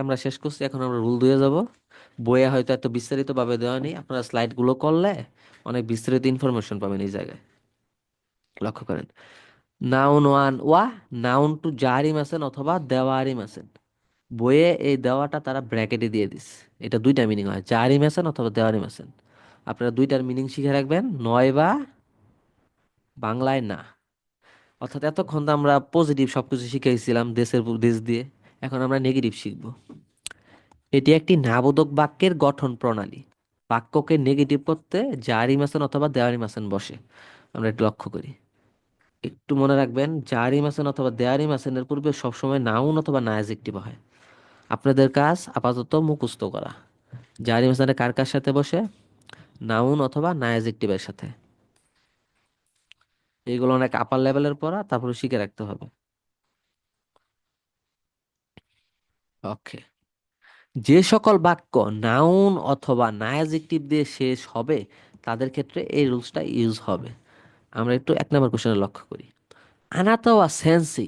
আমরা শেষ করছি, এখন আমরা রুল 2-এ যাব। বইয়ে হয়তো এত বিস্তারিত ভাবে দেওয়া নেই, আপনারা স্লাইড গুলো করলে অনেক বিস্তারিত ইনফরমেশন পাবেন এই জায়গায়। লক্ষ্য করেন, নাউন ওয়ান ওয়া, নাউন টু জারিম আছেন অথবা দেওয়ারিম আছেন। বইয়ে এই দেওয়াটা তারা ব্র্যাকেটে দিয়ে দিস। এটা দুইটা মিনিং হয়, জারিম আছেন অথবা দেওয়ারিম আছেন। আপনারা দুইটার মিনিং শিখে রাখবেন, নয় বা বাংলায় না। অর্থাৎ এতক্ষণ তো আমরা পজিটিভ সবকিছু শিখেছিলাম দেশ দিয়ে, এখন আমরা নেগেটিভ শিখব। এটি একটি নাবোধক বাক্যের গঠন প্রণালী। বাক্যকে নেগেটিভ করতে জারিম আছেন অথবা দেওয়ারিম আছেন বসে। আমরা একটু লক্ষ্য করি, একটু মনে রাখবেন, জারিম আছেন অথবা দেওয়ারিম আছেনের পূর্বে সবসময় নাউন অথবা না অ্যাজেক্টিভ হয়। আপনাদের কাজ আপাতত মুখস্থ করা। জারিম আছেন কার কার সাথে বসে? নাউন অথবা না অ্যাজেক্টিভের সাথে। এইগুলো অনেক আপার লেভেলের পড়া, তারপরে শিখে রাখতে হবে। ওকে। যে সকল বাক্য নাউন অথবা না অ্যাজেক্টিভ দিয়ে শেষ হবে তাদের ক্ষেত্রে এই রুলসটা ইউজ হবে। আমরা একটু 1 নম্বর কোশ্চেনে লক্ষ্য করি। আনাতো ওয়া সেন্সি,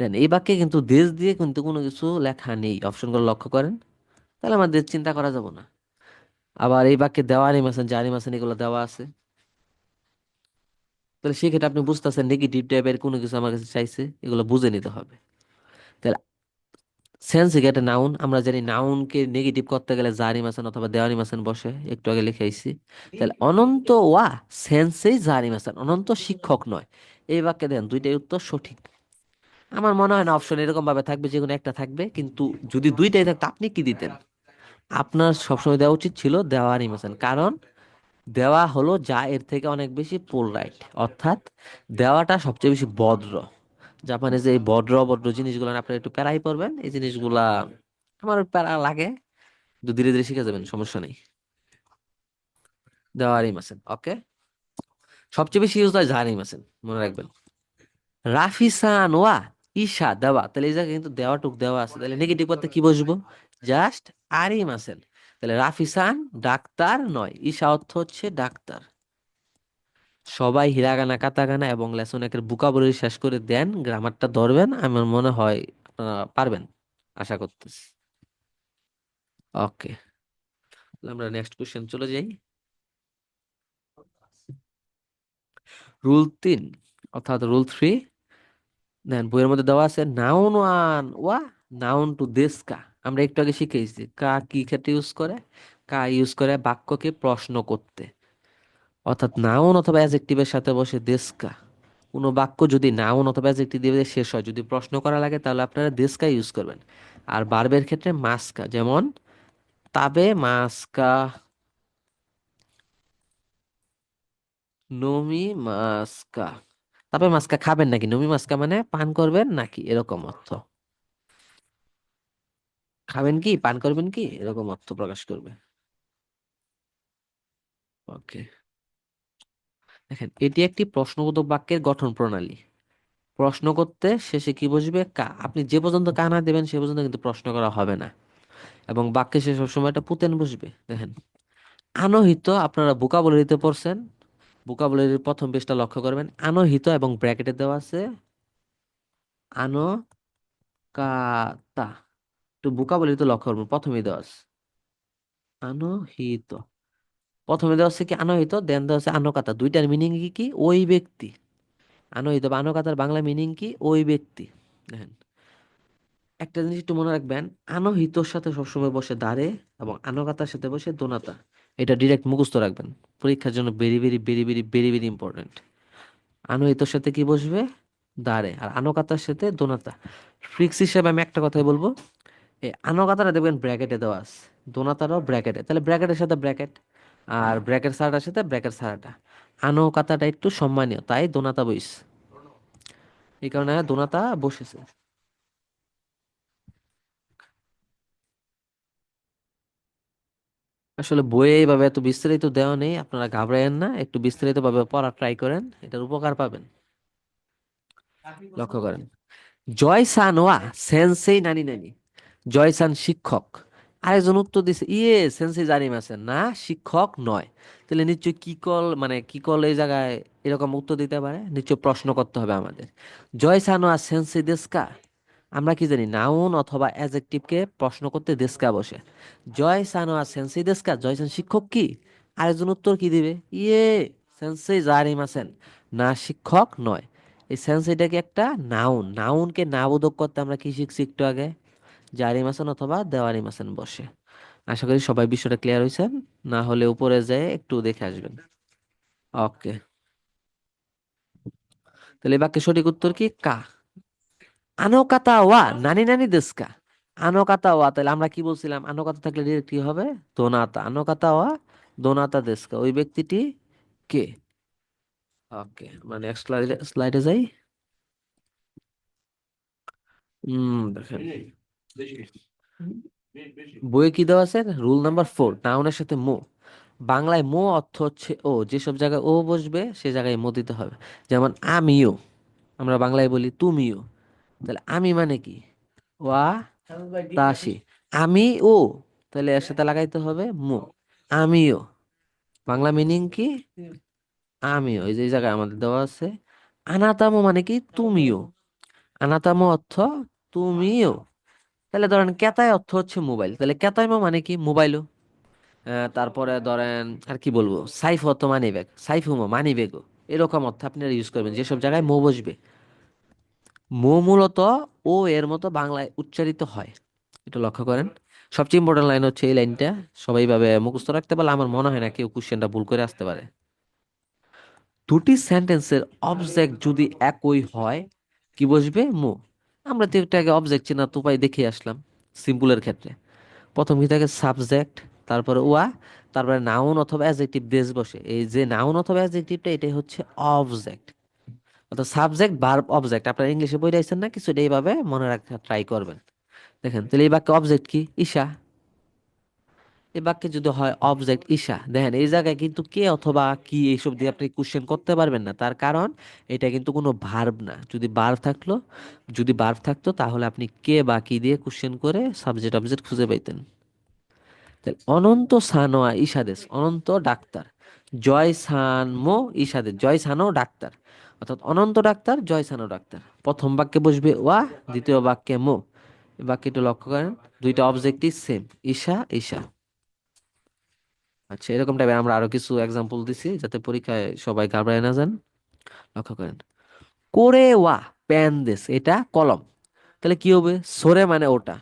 দেন এই বাক্যে কিন্তু দেশ দিয়ে কিন্তু কোনো কিছু লেখা নেই, অপশনগুলো লক্ষ্য করেন। তাহলে আমাদের চিন্তা করা যাব না। আবার এই বাক্যে দেওয়ারিম আছেন জারিম আছেন এগুলো দেওয়া আছে। তাহলে সেক্ষেত্রে আপনি বুঝতেছেন নেগেটিভ টাইপের কোনো কিছু আমার কাছে চাইছে, এগুলো বুঝে নিতে হবে। তাহলে সেন্স একটা নাউন, আমরা জানি নাউনকে নেগেটিভ করতে গেলে জারিম আছেন অথবা দেওয়ারিম আছেন বসে, একটু আগে লিখে আইছি। তাহলে অনন্ত ওয়া সেন্সেই জারিম আছেন, অনন্ত শিক্ষক নয়। এই বাক্যে দেন দুইটাই উত্তর সঠিক। আমার মনে হয় না অপশন এরকম ভাবে থাকবে যে কোনো একটা থাকবে, কিন্তু যদি দুইটাই থাকতো আপনি কি দিতেন? আপনার সবসময় দেওয়া উচিত ছিল দেওয়ারিম আছেন, কারণ দেওয়া হলো যা এর থেকে অনেক বেশি পোল রাইট, অর্থাৎ দেওয়াটা সবচেয়ে বেশি ভদ্র। জাপানে যে এই ভদ্র অভদ্র জিনিসগুলো আপনারা একটু প্যারাই পড়বেন, এই জিনিসগুলা আমার প্যারা লাগে, কিন্তু ধীরে ধীরে শিখে যাবেন, সমস্যা নেই। দেওয়ারিম আছেন, ওকে। সবচেয়ে বেশি ইউজ হয় জাহারিম আছেন, মনে রাখবেন। রাফিসান ওয়া ঈশা দেওয়া, তাহলে এই জায়গায় কিন্তু দেওয়াটুক দেওয়া আছে, তাহলে নেগেটিভ করতে কি বসবো? জাস্ট আরিম আছেন। তাহলে রাফিসান ডাক্তার নয়, ঈশা অর্থ হচ্ছে ডাক্তার। সবাই হিরাগানা কাতাগানা এবং লেসন একের ভোকাবুলারি শেষ করে দেন, গ্রামারটা ধরবেন, আমার মনে হয় আপনারা পারবেন, আশা করতেছি। ওকে, আমরা নেক্সট কোশ্চেন চলে যাই। রুল 3, অর্থাৎ রুল 3। দেন বইয়ের মধ্যে দেওয়া আছে নাউন ওয়ান ওয়া, নাউন টু দেশ কা। আমরা একটু আগে শিখেছি কা কি ক্ষেত্রে ইউজ করে। কা ইউজ করে বাক্যকে প্রশ্ন করতে, অর্থাৎ নাউন অথবা অ্যাডজেক্টিভের সাথে বসে দেশ কা। কোনো বাক্য যদি নাউন অথবা অ্যাডজেক্টিভ দিয়ে শেষ হয়, যদি প্রশ্ন করা লাগে, তাহলে আপনারা দেশ কা ইউজ করবেন। আর ভার্বের ক্ষেত্রে মাস্কা, যেমন তাবে মাস্কা, নমি মাস্কা। তাবে মাস্কা খাবেন নাকি, নমি মাস্কা মানে পান করবেন নাকি, এরকম অর্থ। খাবেন কি, পান করবেন কি, এরকম অর্থ প্রকাশ করবে। ওকে, দেখেন এটি একটি প্রশ্নবোধক বাক্যের গঠন প্রণালী। প্রশ্ন করতে শেষে কি বসবে? কা। আপনি যে পর্যন্ত কা না দেবেন সে পর্যন্ত কিন্তু প্রশ্ন করা হবে না। এবং বাক্যে শেষে সবসময় একটা পুতেন বসবে। দেখেন আনহিত, আপনারা ভোকাবুলারিতে পড়ছেন, ভোকাবুলারির প্রথম পেজটা লক্ষ্য করবেন, আনহিত এবং ব্র্যাকেটে দেওয়া আছে আনকাতা। একটু ভোকাবুলারিতে লক্ষ্য করবেন, প্রথমেই দেওয়া আছে আনহিত। প্রথমে দেওয়া আছে কি আনহিত, দেন দেওয়া আছে আনকাতা। দুইটার মিনিং কি কি? ওই ব্যক্তি। আনহিত বা আনকাতার বাংলা মিনিং কি? ওই ব্যক্তি। দেখেন একটা জিনিস একটু মনে রাখবেন, আনহিতর সাথে সবসময় বসে দাঁড়ে এবং আনকাতার সাথে বসে দোনাতা। এটা ডিরেক্ট মুখস্থ রাখবেন, পরীক্ষার জন্য very very very very very very important. আনহিতর সাথে কি বসবে? দাঁড়ে। আর আনকাতার সাথে দোনাতা। ট্রিক্স হিসেবে আমি একটা কথাই বলবো, এই আনকাতারা দেখবেন ব্র্যাকেটে দেওয়া আছে, দোনাতারাও ব্র্যাকেটে, তাহলে ব্র্যাকেটের সাথে ব্র্যাকেট, আর ব্র্যাকেট ছাড়াটার সাথে ব্র্যাকেট ছাড়াটা। আনকাতাটা একটু সম্মানীয়, তাই দোনাতা বইস, এই কারণে দোনাতা বসেছে। আসলে বইয়ে এইভাবে এত বিস্তারিত দেওয়া নেই, আপনারা ঘাবড়ায়েন না, একটু বিস্তারিত ভাবে পড়া ট্রাই করেন, এটার উপকার পাবেন। লক্ষ্য করেন, জয় সান ওয়া সেন্সেই নানি নানি। জয় সান শিক্ষক। আরেকজন উত্তর দিছে ইয়ে সেন্সেই জানিম আছেন না, শিক্ষক নয়। তাহলে নিশ্চয় কি কল, মানে কি কল এই জায়গায় এরকম উত্তর দিতে পারে? নিশ্চয় প্রশ্ন করতে হবে আমাদের। জয় সান ওয়া সেন্সেই দেস্কা, আমরা কি জানি নাউন অথবা অ্যাডজেক্টিভকে প্রশ্ন করতে দেশকা বসে। জয় সানোয়া সেন্সেই দেশকা, জয় সেন শিক্ষক কি? আরেকজন উত্তর কি দিবে? ইয়ে সেন্সেই জারিমাসেন, না শিক্ষক নয়। এই সেন্সেইটা কি একটা নাউন, নাউনকে নাবোধক করতে আমরা কি শিখছি একটু আগে? জারিমাসেন অথবা দেওয়ারিমাসেন বসে। আশা করি সবাই বিষয়টা ক্লিয়ার হয়েছেন। না হলে উপরে যেয়ে একটু দেখে আসবেন। ওকে, তাহলে এই বাক্যের সঠিক উত্তর কি? কা। আনোকাতা ওয়া নানি নানি দেস্কা। আনোকাতা ওয়া, তাহলে আমরা কি বলছিলাম? আনোকাতা থাকলে ডিরেক্ট কি হবে? দোনাতা। আনোকাতা ওয়া দোনাতা দেস্কা, ওই ব্যক্তিটি কে? ওকে, আমরা নেক্সট স্লাইডে স্লাইডে যাই। দেখেন বইয়ে কি দেওয়া আছে? রুল নাম্বার 4, নাউনের সাথে মো। বাংলায় মো অর্থ হচ্ছে ও, যেসব জায়গায় ও বসবে সে জায়গায় মো দিতে হবে। যেমন আমিও, আমরা বাংলায় বলি তুমিও। তাহলে আমি মানে কি? ওয়া তাসি। আমি ও, তাহলে এর সাথে লাগাইতে হবে মো। আমিও, বাংলা মিনিং কি? আমিও, এই যে এই জায়গায় আমাদের দেওয়া আছে। আনাতামো মানে কি? তুমিও। আনাতামো অর্থ তুমিও। তাহলে ধরেন কেতাই অর্থ হচ্ছে মোবাইল, তাহলে কেতাইমো মানে কি? মোবাইলও। তারপরে ধরেন আর কি বলবো, সাইফ অর্থ মানি ব্যাগ, সাইফুমো মানি ব্যাগও। এরকম অর্থ আপনারা ইউজ করবেন যেসব জায়গায় মো বসবে। মো মূলত ও এর মতো বাংলায় উচ্চারিত হয়, এটা লক্ষ্য করেন। সবচেয়ে ইম্পর্টেন্ট লাইন হচ্ছে এই লাইনটা, সবাই ভাবে মুখস্থ রাখতে পারলে আমার মনে হয় না কেউ কোশ্চেনটা ভুল করে আসতে পারে। দুটি সেন্টেন্সের অবজেক্ট যদি একই হয় কি বসবে? মো। আমরা তো একটু আগে অবজেক্ট চেনা তো উপায় দেখে আসলাম সিম্পলের ক্ষেত্রে। প্রথম কি থাকে? সাবজেক্ট, তারপরে ওয়া, তারপরে নাউন অথবা অ্যাডজেক্টিভ দেশ বসে। এই যে নাউন অথবা অ্যাডজেক্টিভটা এটাই হচ্ছে অবজেক্ট, অর্থাৎ সাবজেক্ট ভার্ব অবজেক্ট। আপনারা ইংলিশে বই রাখছেন না কিছু, এটা এইভাবে মনে রাখতে ট্রাই করবেন। দেখেন তাহলে এই বাক্যে অবজেক্ট কি? ঈশা। এই বাক্যে যদি হয় অবজেক্ট ঈশা, দেখেন এই জায়গায় কিন্তু কে অথবা কি এইসব দিয়ে আপনি কোশ্চেন করতে পারবেন না, তার কারণ এটা কিন্তু কোনো ভার্ব না। যদি ভার্ব থাকতো তাহলে আপনি কে বা কি দিয়ে কোশ্চেন করে সাবজেক্ট অবজেক্ট খুঁজে পাইতেন। তাহলে অনন্ত সানোয়া ঈশাদেশ, অনন্ত ডাক্তার। জয় সানমো ঈশাদেশ, জয় সানো ডাক্তার। অর্থাৎ অনন্ত ডাক্তার, জয় সানো ডাক্তার। প্রথম বাক্যে বসবে ওয়া, দ্বিতীয় বাক্যে মো। এই বাক্যটা লক্ষ্য করেন, দুইটা অবজেক্টই সেম, ঈশা ঈশা। আচ্ছা, এরকম টাইপের আমরা আরো কিছু এক্সাম্পল দিছি যাতে পরীক্ষায় সবাই ঘাবড়ায় না যান। লক্ষ্য করেন, কোরে ওয়া পেন দেশ, এটা কলম। তাহলে কি হবে? সোরে মানে ওটা,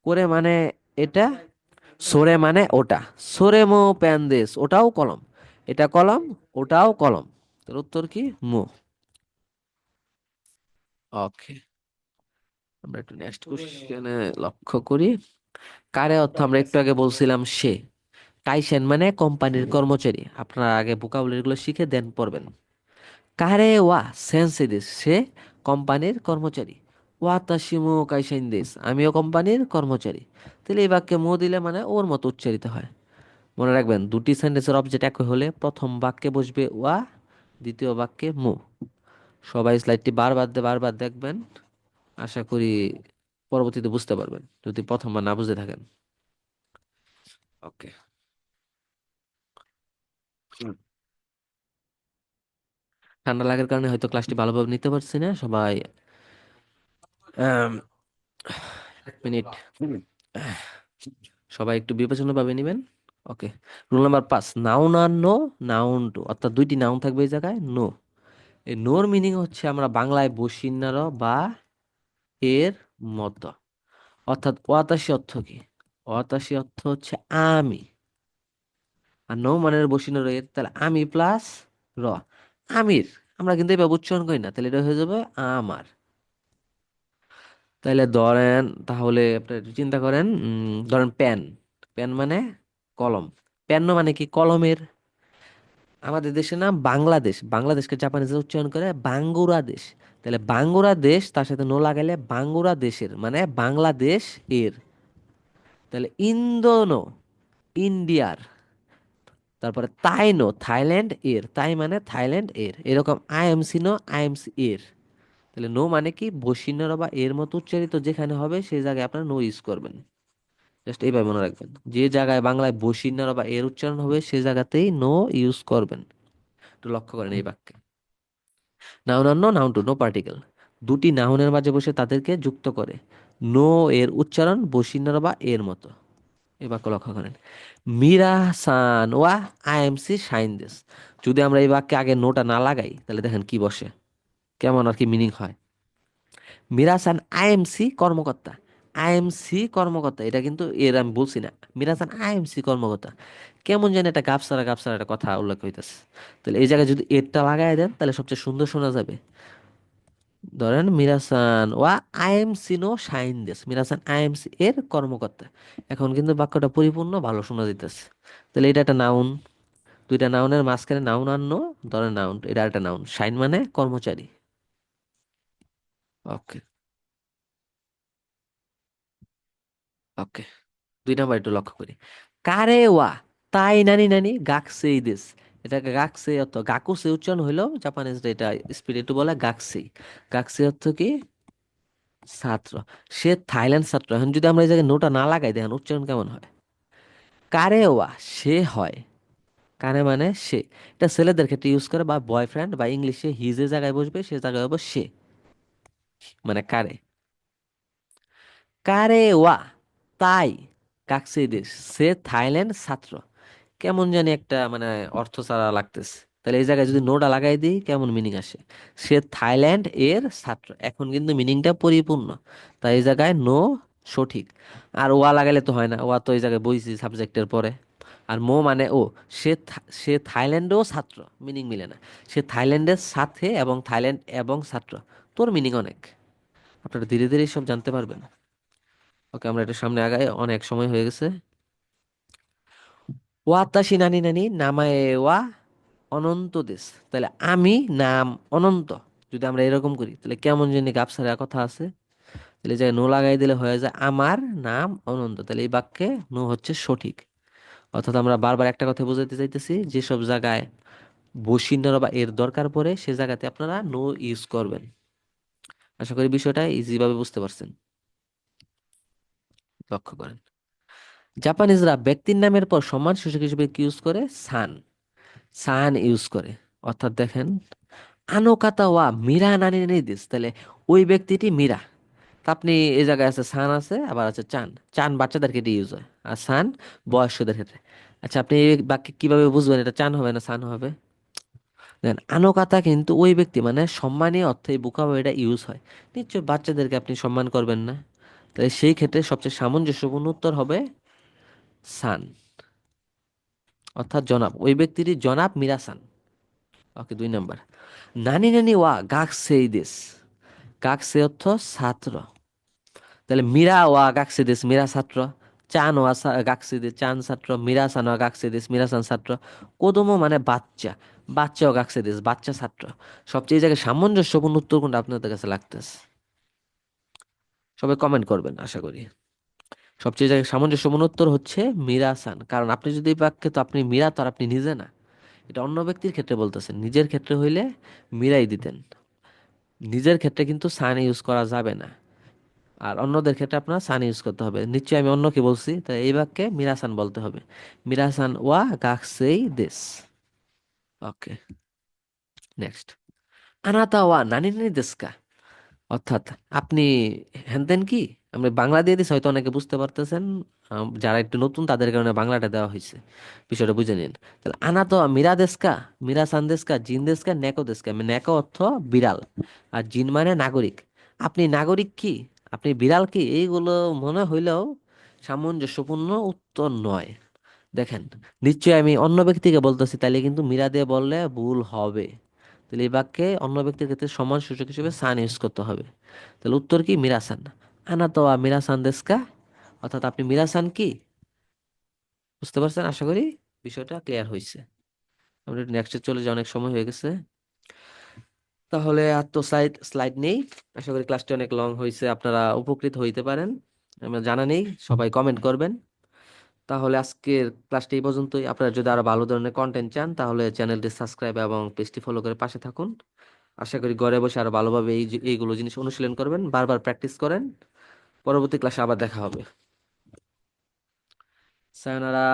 কোরে মানে এটা, সোরে মানে ওটা। সোরে মো পেন দেশ, ওটাও কলম। এটা কলম, ওটাও কলম। তার উত্তর কি? মো। ওকে, আমরা একটু নেক্সট কোশ্চেনে লক্ষ্য করি। কারে অর্থ আমরা একটু আগে বলছিলাম সে। কাইসেন মানে কোম্পানির কর্মচারী। আপনারা আগে ভোকাবুলারি গুলো শিখে দেন পড়বেন। কারে ওয়া সেন্সে দেশ, সে কোম্পানির কর্মচারী। ওয়া তাসিমো কাইসেন দেশ, আমিও কোম্পানির কর্মচারী। তাহলে এই বাক্যে মো দিলে মানে ওর মতো উচ্চারিত হয়। মনে রাখবেন দুটি সেন্টেন্সের অবজেক্ট একই হলে প্রথম বাক্যে বসবে ওয়া, দ্বিতীয় বাক্যে মো। সবাই স্লাইডটি বারবার দেখবেন। আশা করি পরবর্তীতে বুঝতে পারবেন যদি প্রথমবার না বুঝে থাকেন। ওকে, ঠান্ডা লাগার কারণে হয়তো ক্লাসটি ভালোভাবে নিতে পারছি না সবাই। আম, এক মিনিট, সবাই একটু বিবেচনা ভাবে নেবেন। ওকে, রুল নাম্বার 5, নাউন আর নো, নাউন টু, অর্থাৎ দুইটি নাউন থাকবে এই জায়গায় নো। এই নোর মিনিং হচ্ছে আমরা বাংলায় বসিন্নার বা এর মতো। অর্থাৎ ওয়াতাসি অর্থ কি? ওয়াতাসি অর্থ হচ্ছে আমি। আর নো মানে বসিন্নার এর, তাহলে আমি প্লাস র, আমির। আমরা কিন্তু এভাবে উচ্চারণ করি না, তাহলে এটা হয়ে যাবে আমার। তাহলে ধরেন, তাহলে আপনি একটু চিন্তা করেন, ধরেন পেন। পেন মানে কলম। পেন্ন মানে কি? কলমের। আমাদের দেশের নাম বাংলাদেশ, বাংলাদেশকে জাপানিজে উচ্চারণ করে বাঙ্গুরাদেশ। তাহলে বাঙ্গুরাদেশ তার সাথে নো লাগাইলে বাঙ্গুরা দেশের মানে বাংলাদেশ এর। তাহলে ইন্দোনো ইন্ডিয়ার। তারপরে তাইনো থাইল্যান্ড এর, তাই মানে থাইল্যান্ড এর। এরকম আইএমসি নো আইএমসি এর। তাহলে নো মানে কি? বসিন্নর বা এর মতো উচ্চারিত যেখানে হবে সেই জায়গায় আপনারা নো ইউজ করবেন। জাস্ট এইভাবে মনে রাখবেন, যে জায়গায় বাংলায় বসিন্নর বা এর উচ্চারণ হবে সে জায়গাতেই নো ইউজ করবেন। একটু লক্ষ্য করেন এই বাক্যে। নাউন আর নো, নাউন টু, নো পার্টিকেল। দুটি নাউনের মাঝে বসে তাদেরকে যুক্ত করে। নো এর উচ্চারণ বসিন্নর বা এর মতো। এই বাক্য লক্ষ্য করেন। মীরা সান ওয়া আইএমসি শাইন দিস। যদি আমরা এই বাক্যে আগে নোটা না লাগাই তাহলে দেখেন কি বসে, কেমন আর কি মিনিং হয়। মিরাসান আইএমসি কর্মকর্তা, আইএমসি কর্মকর্তা, এটা কিন্তু এর আমি বলছি না, মিরাসান আইএমসি কর্মকর্তা। কেমন যেন একটা গাপসারা গাপসারা একটা কথা উল্লেখ হইতেছে। তাহলে এই জায়গায় যদি এরটা লাগাই দেন তাহলে সবচেয়ে সুন্দর শোনা যাবে। ধরেন মিরাসান ওয়া আইএমসি নো শাইন দেস, মিরাসান আইএমসি এর কর্মকর্তা। এখন কিন্তু বাক্যটা পরিপূর্ণ ভালো শোনা দিতেছে। তাহলে এটা একটা নাউন, দুইটা নাউনের মাঝখানে নাউন আর নো, ধরেন নাউন, এটা একটা নাউন, শাইন মানে কর্মচারী। ওকে। ওকে, 2 নাম্বার একটু লক্ষ্য করি। কারে ওয়া তাই নানি নানি গাকসেই দিস। এটাকে গাকসে অর্থ গাকুসে উচ্চারণ হইলেও জাপানিজরা এটা স্পিড একটু বলে গাকসেই। গাকসে অর্থ কি? ছাত্র। সে থাইল্যান্ড ছাত্র। এখন যদি আমরা এই জায়গায় নোটা না লাগাই দেখেন উচ্চারণ কেমন হয়। কারে ওয়া সে হয়, কারে মানে সে। এটা ছেলেদের ক্ষেত্রে ইউজ করে, বা বয়ফ্রেন্ড, বা ইংলিশে হি যে জায়গায় বসবে সে জায়গায় হবে সে, মানে কারে। কারে ওয়া তাই কাকসে দেশ, সে থাইল্যান্ড ছাত্র। কেমন জানি একটা মানে অর্থ ছাড়া লাগতেছে। তাহলে এই জায়গায় যদি নোটা লাগাই দিই কেমন মিনিং আসে? সে থাইল্যান্ড এর ছাত্র। এখন কিন্তু মিনিংটা পরিপূর্ণ, তাই এই জায়গায় নো সঠিক। আর ওয়া লাগাইলে তো হয় না, ওয়া তো এই জায়গায় বইছি সাবজেক্টের পরে। আর মো মানে ও। সে থাইল্যান্ডেও ছাত্র, মিনিং মিলে না। সে থাইল্যান্ডের সাথে এবং থাইল্যান্ড এবং ছাত্র, তোর মিনিং অনেক। আপনারা ধীরে ধীরে সব জানতে পারবেন। ওকে, আমরা এটা সামনে আগাই, অনেক সময় হয়ে গেছে। ওয়াতাশি নানি নানি নামায়ে ওয়া অনন্ত দেশ। তাহলে আমি নাম অনন্ত, যদি আমরা এরকম করি তাহলে কেমন জানি গাপসারা কথা আছে। তাহলে যে নো লাগাই দিলে হয়ে যায় আমার নাম অনন্ত। তাহলে এই বাক্যে নো হচ্ছে সঠিক। অর্থাৎ আমরা বারবার একটা কথা বোঝাতে চাইতেছি, যেসব জায়গায় বসিন্নর বা এর দরকার পড়ে সে জায়গাতে আপনারা নো ইউজ করবেন। আশা করি বিষয়টা ইজি ভাবে বুঝতে পারছেন। লক্ষ্য করেন, জাপানিজরা ব্যক্তির নামের পর সম্মান সূচক হিসেবে কি ইউজ করে? সান। সান ইউজ করে। অর্থাৎ দেখেন, আনোকাতা ওয়া মীরা নানি নানি দিস। তাহলে ওই ব্যক্তিটি মীরা। তা আপনি এই জায়গায় আছে সান, আছে আবার আছে চান। চান বাচ্চাদের ক্ষেত্রে ইউজ হয়, আর সান বয়স্কদের ক্ষেত্রে। আচ্ছা, আপনি এই বাক্যে কিভাবে বুঝবেন এটা চান হবে না সান হবে? দেখেন, আনোকাতা কিন্তু ওই ব্যক্তি মানে সম্মানী অর্থে এই ভোকাবুলারিটা ইউজ হয়। নিশ্চয় বাচ্চাদেরকে আপনি সম্মান করবেন না। তাই সেই ক্ষেত্রে সবচেয়ে সামঞ্জস্যপূর্ণ উত্তর হবে সান, অর্থাৎ জনাব। ওই ব্যক্তিটি জনাব মিরাসান। ওকে, 2 নাম্বার। নানি নানি ওয়া গাকসেই দেশ। গাকসে অর্থ ছাত্র। তাহলে মীরা ওয়া গাকসে দেশ, মীরা ছাত্র। চান ওয়া গাকসে দেশ, চান ছাত্র। মীরা সান ওয়া গাকসে দেশ, মীরা সান ছাত্র। কোদোমো মানে বাচ্চা, বাচ্চা ও গাকসে দেশ, বাচ্চা ছাত্র। সবচেয়ে এই জায়গায় সামঞ্জস্যপূর্ণ উত্তর কোনটা আপনাদের কাছে লাগতেছে? সবাই কমেন্ট করবেন আশা করি। সবচেয়ে জায়গায় সামঞ্জস্যপূর্ণ উত্তর হচ্ছে মীরা সান। কারণ আপনি যদি এই বাক্যে, তো আপনি মীরা তো আর আপনি নিজে না। এটা অন্য ব্যক্তির ক্ষেত্রে বলতেছেন, নিজের ক্ষেত্রে হইলে মীরাই দিতেন। নিজের ক্ষেত্রে কিন্তু সান ইউজ করা যাবে না। আর অন্যদের ক্ষেত্রে আপনার সান ইউজ করতে হবে। নিশ্চয়ই আমি অন্যকে বলছি, তাই এই বাক্যে মিরাসান বলতে হবে। মিরাসান ওয়া গাকসেই দেশ। ওকে, নেক্সট। আনাতা ওয়া নানি নানি দেশকা। অর্থাৎ আপনি হেনতেন কি। আমরা বাংলা দিয়ে দিছি, হয়তো অনেকে বুঝতে পারতেছেন। যারা একটু নতুন তাদের কারণে বাংলাটা দেওয়া হয়েছে, বিষয়টা বুঝে নিন। তাহলে আনাতো মিরা দেশকা, মিরা সান দেশকা, জিন দেশকা, নেকো দেশকা। নেকো অর্থ বিড়াল, আর জিন মানে নাগরিক। আপনি নাগরিক কি, আপনি বিড়াল কি, এইগুলো মনে হইলেও সামঞ্জস্যপূর্ণ উত্তর নয়। দেখেন, নিশ্চয়ই আমি অন্য ব্যক্তিকে বলতেছি, তাইলে কিন্তু মীরা দিয়ে বললে ভুল হবে। তাহলে এই বাক্যে অন্য ব্যক্তির ক্ষেত্রে সমান সূচক হিসেবে সান ইউজ করতে হবে। তাহলে উত্তর কি? মিরাসান। আনা তো মিরাসান দেশকা। অর্থাৎ আপনি মিরাসান কি। বুঝতে পারছেন? আশা করি বিষয়টা ক্লিয়ার হয়েছে। আমরা নেক্সটে চলে যাই, অনেক সময় হয়ে গেছে। তাহলে আর তো স্লাইড স্লাইড নেই। আশা করি ক্লাসটি অনেক লং হয়েছে, আপনারা উপকৃত হইতে পারেন। আমার জানা নেই, সবাই কমেন্ট করবেন। তাহলে আজকের ক্লাসটা এই পর্যন্তই। আপনারা যদি আরো ভালো ধরনের কন্টেন্ট চান তাহলে চ্যানেলটি সাবস্ক্রাইব এবং পেজটি ফলো করে পাশে থাকুন। আশা করি ঘরে বসে আরো ভালোভাবে এইগুলো জিনিস অনুশীলন করবেন, বারবার প্র্যাকটিস করেন। পরবর্তী ক্লাসে আবার দেখা হবে। সায়োনারা।